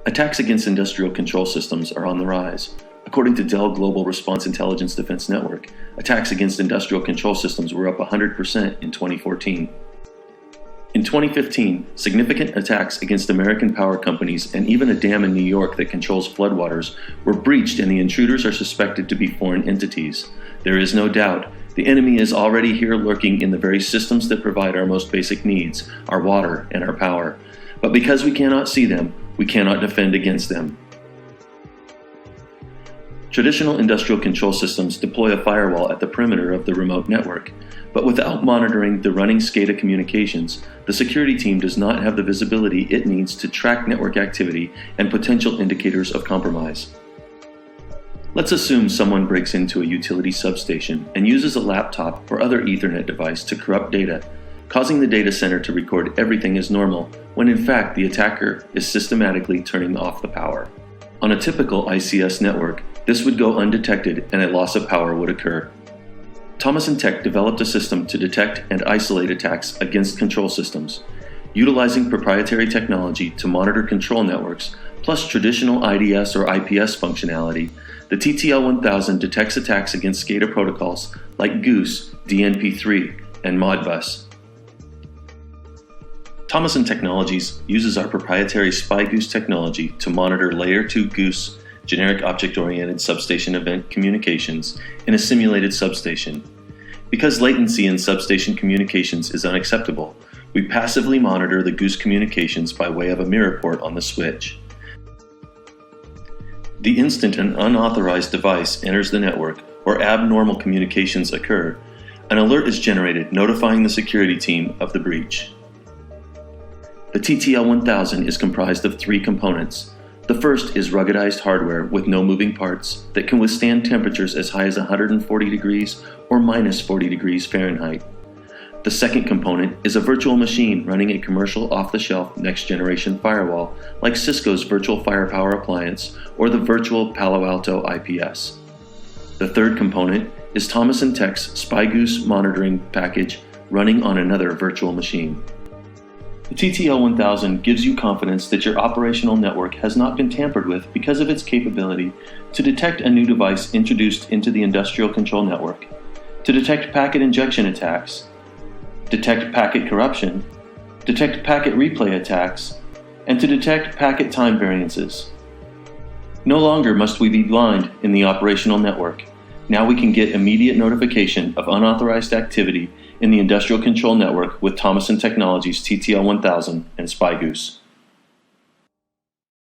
Attacks against industrial control systems are on the rise. According to Dell Global Response Intelligence Defense Network, attacks against industrial control systems were up 100% in 2014. In 2015, significant attacks against American power companies and even a dam in New York that controls floodwaters were breached, and the intruders are suspected to be foreign entities. There is no doubt the enemy is already here, lurking in the very systems that provide our most basic needs, our water and our power. But because we cannot see them, we cannot defend against them. Traditional industrial control systems deploy a firewall at the perimeter of the remote network, but without monitoring the running SCADA communications, the security team does not have the visibility it needs to track network activity and potential indicators of compromise. Let's assume someone breaks into a utility substation and uses a laptop or other Ethernet device to corrupt data, causing the data center to record everything as normal, when in fact the attacker is systematically turning off the power. On a typical ICS network, this would go undetected and a loss of power would occur. Thomas & Tech developed a system to detect and isolate attacks against control systems. Utilizing proprietary technology to monitor control networks, plus traditional IDS or IPS functionality, the TTL1000 detects attacks against SCADA protocols like Goose, DNP3, and Modbus. Thomas & Technologies uses our proprietary SpyGoose technology to monitor Layer 2 Goose generic object-oriented substation event communications in a simulated substation. Because latency in substation communications is unacceptable, we passively monitor the Goose communications by way of a mirror port on the switch. The instant an unauthorized device enters the network or abnormal communications occur, an alert is generated notifying the security team of the breach. The TTL1000 is comprised of three components. The first is ruggedized hardware with no moving parts that can withstand temperatures as high as 140 degrees or minus 40 degrees Fahrenheit. The second component is a virtual machine running a commercial off-the-shelf next-generation firewall like Cisco's Virtual Firepower appliance or the virtual Palo Alto IPS. The third component is Thomas & Tech's SpyGoose monitoring package running on another virtual machine. The TTL1000 gives you confidence that your operational network has not been tampered with because of its capability to detect a new device introduced into the industrial control network, to detect packet injection attacks, detect packet corruption, detect packet replay attacks, and to detect packet time variances. No longer must we be blind in the operational network. Now we can get immediate notification of unauthorized activity in the industrial control network with Thomas & Technologies TTL1000 and SpyGoose.